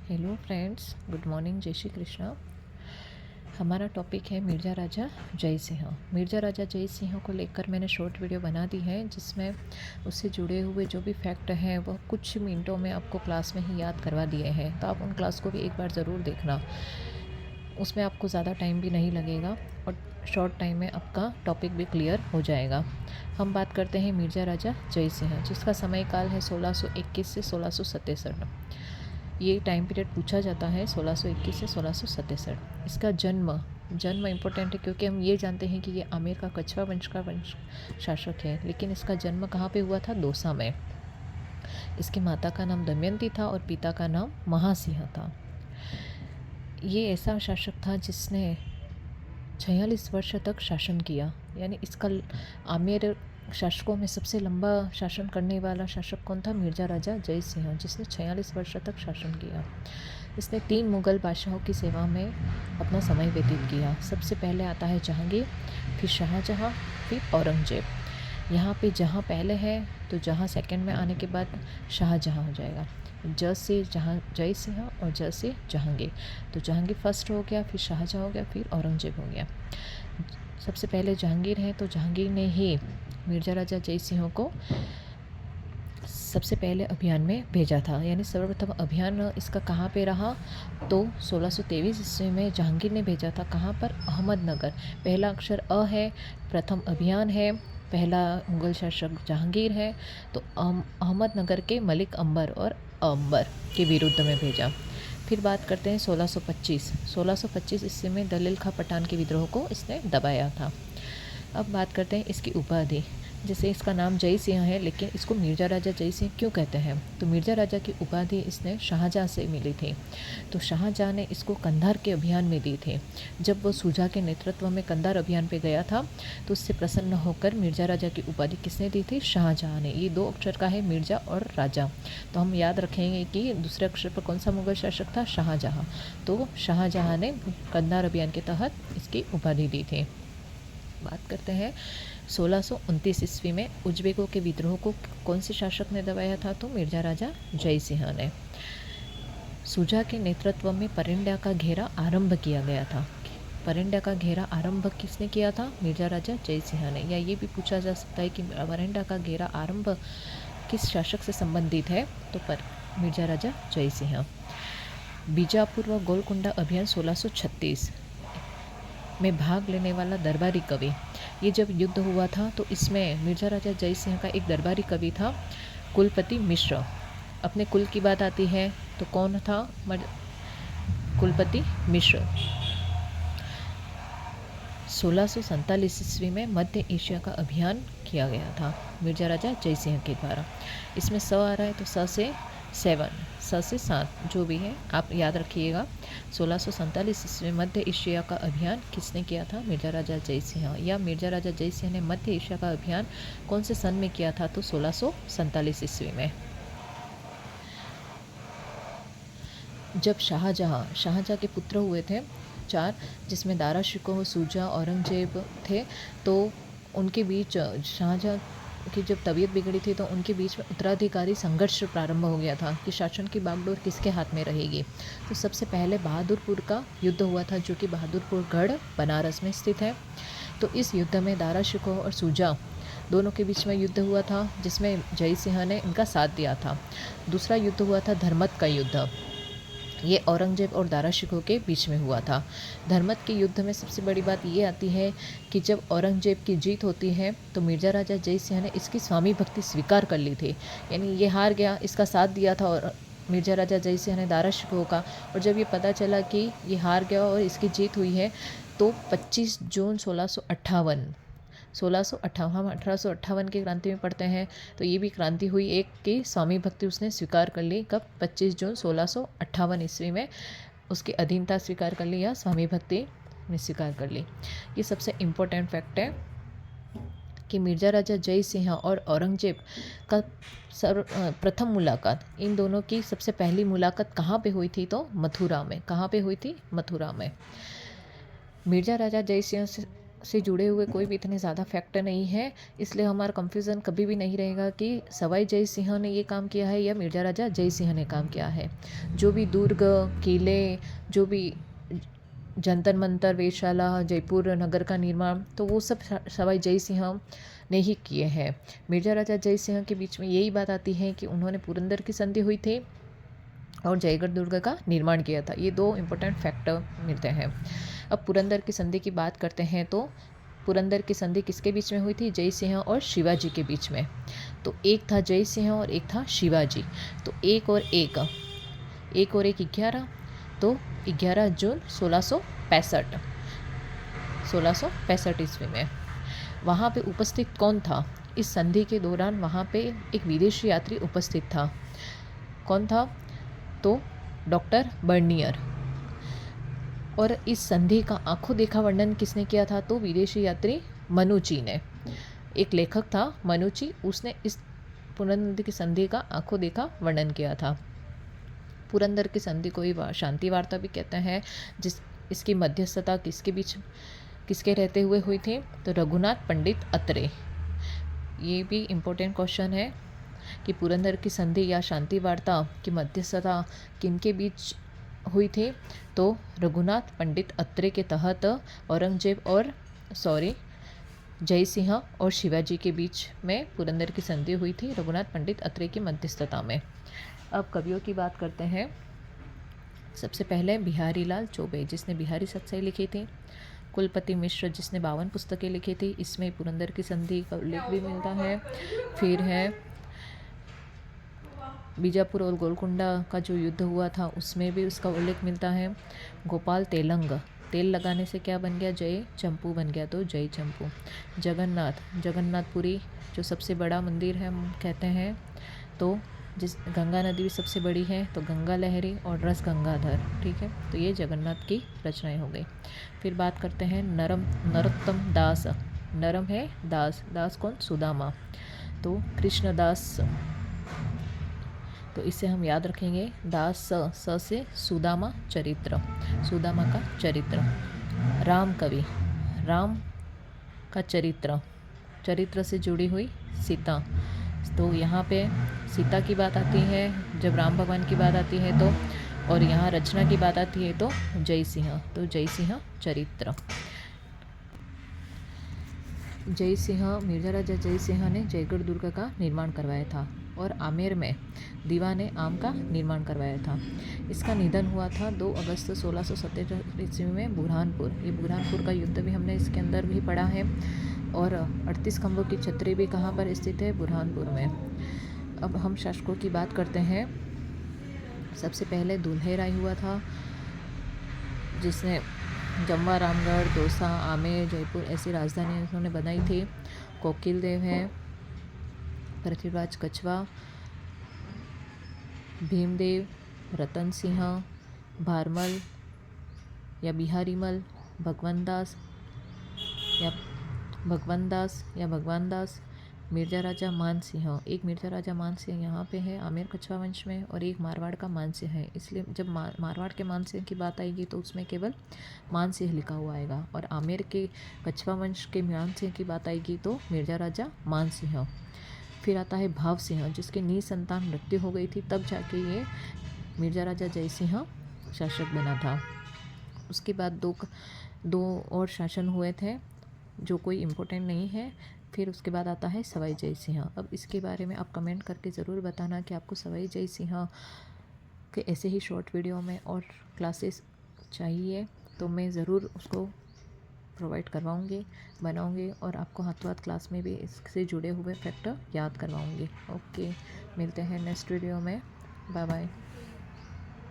Hello friends, good morning, जय श्री कृष्णा। हमारा topic है मिर्ज़ा राजा जय सिंह। मिर्ज़ा राजा जय सिंह को लेकर मैंने शॉर्ट वीडियो बना दी है, जिसमें उससे जुड़े हुए जो भी फैक्ट हैं वह कुछ मिनटों में आपको क्लास में ही याद करवा दिए हैं। तो आप उन क्लास को भी एक बार ज़रूर देखना, उसमें आपको ज़्यादा टाइम भी नहीं लगेगा और शॉर्ट टाइम में आपका टॉपिक भी क्लियर हो जाएगा। हम बात करते हैं मिर्ज़ा राजा जय सिंह, जिसका समय काल है 1621 से 1667। ये टाइम पीरियड पूछा जाता है 1621 से 1667। इसका जन्म इम्पोर्टेंट है, क्योंकि हम ये जानते हैं कि ये आमेर का कछवा वंश का वंश शासक है, लेकिन इसका जन्म कहाँ पे हुआ था? दौसा में। इसकी माता का नाम दमयंती था और पिता का नाम महासिंह था। ये ऐसा शासक था जिसने 46 वर्ष तक शासन किया, यानी इसका आमेर शासकों में सबसे लंबा शासन करने वाला शासक कौन था? मिर्ज़ा राजा जय सिंह, जिसने 46 वर्ष तक शासन किया। इसने 3 मुग़ल बादशाहों की सेवा में अपना समय व्यतीत किया। सबसे पहले आता है जहांगीर, फिर शाहजहाँ, फिर औरंगजेब। यहाँ पे जहाँ पहले है तो जहाँ सेकंड में आने के बाद शाहजहाँ हो जाएगा। ज से जहाँ जय सिंह और ज से जहांगीर। तो जहांगीर फर्स्ट हो गया, फिर शाहजहाँ हो गया, फिर औरंगजेब हो गया। सबसे पहले जहांगीर है, तो जहांगीर ने ही मिर्ज़ा राजा जय सिंह को सबसे पहले अभियान में भेजा था। यानी सर्वप्रथम अभियान इसका कहाँ पे रहा? तो 1623 ईस्वी में जहांगीर ने भेजा था। कहाँ पर? अहमदनगर। पहला अक्षर अ है, प्रथम अभियान है, पहला मुग़ल शासक जहांगीर है, तो अहमदनगर के मलिक अंबर और अंबर के विरुद्ध में भेजा। फिर बात करते हैं 1625 ईस्वी में दलील खां पठान के विद्रोह को इसने दबाया था। अब बात करते हैं इसकी उपाधि। जैसे इसका नाम जय सिंह है, लेकिन इसको मिर्ज़ा राजा जय सिंह क्यों कहते हैं? तो मिर्ज़ा राजा की उपाधि इसने शाहजहाँ से मिली थी। तो शाहजहाँ ने इसको कंधार के अभियान में दी थी। जब वो शुजा के नेतृत्व में कंधार अभियान पे गया था, तो उससे प्रसन्न होकर मिर्ज़ा राजा की उपाधि किसने दी थी? शाहजहाँ ने। ये 2 अक्षर का है, मिर्ज़ा और राजा। तो हम याद रखेंगे कि दूसरे अक्षर पर कौन सा मुग़ल शासक था? शाहजहाँ। तो शाहजहाँ ने कंधार अभियान के तहत इसकी उपाधि दी थी। बात करते हैं 1629 ईस्वी में उज्बेकों के विद्रोह को कौन से शासक ने दबाया था? तो मिर्ज़ा राजा जय सिंह ने। शुजा के नेतृत्व में परिंडा का घेरा आरंभ किया गया था। परिंडा का घेरा आरंभ किसने किया था? मिर्ज़ा राजा जय सिंह ने। या ये भी पूछा जा सकता है कि परिंडा का घेरा आरंभ किस शासक से संबंधित है? तो मिर्ज़ा राजा जय सिंह। बीजापुर व गोलकुंडा अभियान 1636 में भाग लेने वाला दरबारी कवि। ये जब युद्ध हुआ था तो इसमें मिर्ज़ा राजा जय सिंह का एक दरबारी कवि था, कुलपति मिश्र। अपने कुल की बात आती है तो कौन था? कुलपति मिश्र। 1647 ईस्वी में मध्य एशिया का अभियान किया गया था मिर्ज़ा राजा जय सिंह के द्वारा। इसमें स आ रहा है तो स से 7 जो भी है आप याद रखिएगा। 1647 ईस्वी में मध्य एशिया का अभियान किसने किया था? मिर्ज़ा राजा जय सिंह। या मिर्ज़ा राजा जय सिंह ने मध्य एशिया का अभियान कौन से सन में किया था? तो 1647 ईस्वी में। जब शाहजहाँ के पुत्र हुए थे 4, जिसमें दारा शिकोह, शुजा, औरंगजेब थे, तो उनके बीच शाहजहाँ की जब तबीयत बिगड़ी थी तो उनके बीच में उत्तराधिकारी संघर्ष प्रारंभ हो गया था कि शासन की बागडोर किसके हाथ में रहेगी। तो सबसे पहले बहादुरपुर का युद्ध हुआ था, जो कि बहादुरपुर गढ़ बनारस में स्थित है। तो इस युद्ध में दारा शिकोह और शुजा दोनों के बीच में युद्ध हुआ था, जिसमें जय सिंह ने इनका साथ दिया था। दूसरा युद्ध हुआ था धर्मत का युद्ध। ये औरंगजेब और दारा शिकोह के बीच में हुआ था। धर्मत के युद्ध में सबसे बड़ी बात ये आती है कि जब औरंगजेब की जीत होती है तो मिर्ज़ा राजा जय सिंह ने इसकी स्वामी भक्ति स्वीकार कर ली थी। यानी ये हार गया, इसका साथ दिया था और मिर्ज़ा राजा जय सिंह ने दारा शिकोह का। और जब ये पता चला कि ये हार गया और इसकी जीत हुई है, तो 25 जून 1658 हम 1858 की क्रांति में पढ़ते हैं, तो ये भी क्रांति हुई एक की स्वामी भक्ति उसने स्वीकार कर ली। कब? 25 जून 1658 ईस्वी में उसकी अधीनता स्वीकार कर ली या स्वामी भक्ति ने स्वीकार कर ली। ये सबसे इम्पोर्टेंट फैक्ट है कि मिर्ज़ा राजा जय सिंह और औरंगजेब का प्रथम मुलाकात, इन दोनों की सबसे पहली मुलाकात कहाँ पे हुई थी? तो मथुरा में। कहाँ पे हुई थी? मथुरा में। मिर्ज़ा राजा जय सिंह से जुड़े हुए कोई भी इतने ज़्यादा फैक्टर नहीं है, इसलिए हमारा कंफ्यूज़न कभी भी नहीं रहेगा कि सवाई जय सिंह ने ये काम किया है या मिर्ज़ा राजा जय सिंह ने काम किया है। जो भी दुर्ग, किले, जो भी जंतर मंतर, वेधशाला, जयपुर नगर का निर्माण, तो वो सब सवाई जय सिंह ने ही किए हैं। मिर्ज़ा राजा जय सिंह के बीच में यही बात आती है कि उन्होंने पुरंदर की संधि हुई थी और जयगढ़ दुर्ग का निर्माण किया था। ये दो इम्पोर्टेंट फैक्टर मिलते हैं। अब पुरंदर की संधि की बात करते हैं तो पुरंदर की संधि किसके बीच में हुई थी? जय सिंह और शिवाजी के बीच में। तो एक था जय सिंह और एक था शिवाजी। तो एक और एक 11, तो 11 जून 1665 ईस्वी में। वहाँ पे उपस्थित कौन था? इस संधि के दौरान वहाँ पे एक विदेशी यात्री उपस्थित था। कौन था? तो डॉक्टर बर्नियर। और इस संधि का आंखों देखा वर्णन किसने किया था? तो विदेशी यात्री मनुची ने। एक लेखक था मनुची, उसने इस पुरंदर की संधि का आंखों देखा वर्णन किया था। पुरंदर की संधि को ही शांति वार्ता भी कहते हैं। इसकी मध्यस्थता किसके रहते हुए हुई थी? तो रघुनाथ पंडित अत्रे। ये भी इम्पोर्टेंट क्वेश्चन है कि पुरंदर की संधि या शांति वार्ता की मध्यस्थता किनके बीच हुई थी? तो रघुनाथ पंडित अत्रे के तहत जय सिंह और शिवाजी के बीच में पुरंदर की संधि हुई थी, रघुनाथ पंडित अत्रे की मध्यस्थता में। अब कवियों की बात करते हैं। सबसे पहले बिहारी लाल चौबे, जिसने बिहारी सत्साई लिखी थी। कुलपति मिश्र, जिसने 52 पुस्तकें लिखी थी। इसमें पुरंदर की संधि का उल्लेख भी मिलता है। फिर है बीजापुर और गोलकुंडा का जो युद्ध हुआ था, उसमें भी उसका उल्लेख मिलता है। गोपाल तेलंग, तेल लगाने से क्या बन गया? जय चंपू बन गया, तो जय चंपू। जगन्नाथपुरी जो सबसे बड़ा मंदिर है हम कहते हैं, तो जिस गंगा नदी भी सबसे बड़ी है, तो गंगा लहरी और रस गंगाधर। ठीक है, तो ये जगन्नाथ की रचनाएं हो गई। फिर बात करते हैं नरोत्तम दास। नरम है दास, दास कौन? सुदामा। तो कृष्णदास, तो इसे हम याद रखेंगे। दास स से सुदामा चरित्र, सुदामा का चरित्र। राम कवि, राम का चरित्र से जुड़ी हुई सीता। तो यहाँ पे सीता की बात आती है जब राम भगवान की बात आती है तो, और यहाँ रचना की बात आती है तो जय सिंह, तो जय सिंह चरित्र। मिर्ज़ा राजा जय सिंह ने जयगढ़ दुर्ग का निर्माण करवाया था और आमेर में दीवान आम का निर्माण करवाया था। इसका निधन हुआ था 2 अगस्त 1677 ईस्वी में बुरहानपुर। ये बुरहानपुर का युद्ध भी हमने इसके अंदर भी पढ़ा है। और 38 खंभों की छतरी भी कहाँ पर स्थित है? बुरहानपुर में। अब हम शासकों की बात करते हैं। सबसे पहले दुल्हे राय हुआ था, जिसने जम्वा, रामगढ़, दौसा, आमेर, जयपुर ऐसी राजधानी उन्होंने बनाई थी। कोकिल देव है, पृथ्वीराज कछवा, भीमदेव, रतन सिंह, भारमल या बिहारीमल, भगवान दास या भगवान दास, मिर्ज़ा राजा मानसिंह। एक मिर्ज़ा राजा मानसिंह यहाँ पे है आमेर कछवा वंश में, और एक मारवाड़ का मानसिंह है। इसलिए जब मारवाड़ के मानसिंह की बात आएगी तो उसमें केवल मानसिंह लिखा हुआ आएगा, और आमेर के कछवा वंश के मानसिंह की बात आएगी तो मिर्ज़ा राजा मानसिंह। फिर आता है भाव सिंह, जिसके निसंतान मृत्यु हो गई थी, तब जाके ये मिर्ज़ा राजा जय सिंह शासक बना था। उसके बाद दो और शासन हुए थे जो कोई इम्पोर्टेंट नहीं है। फिर उसके बाद आता है सवाई जय सिंह। अब इसके बारे में आप कमेंट करके ज़रूर बताना कि आपको सवाई जय सिंह के ऐसे ही शॉर्ट वीडियो में और क्लासेस चाहिए, तो मैं ज़रूर उसको प्रोवाइड बनाऊंगी और आपको हाथों हाथ क्लास में भी इससे जुड़े हुए फैक्टर याद करवाऊंगी। ओके, मिलते हैं नेक्स्ट वीडियो में। Bye bye.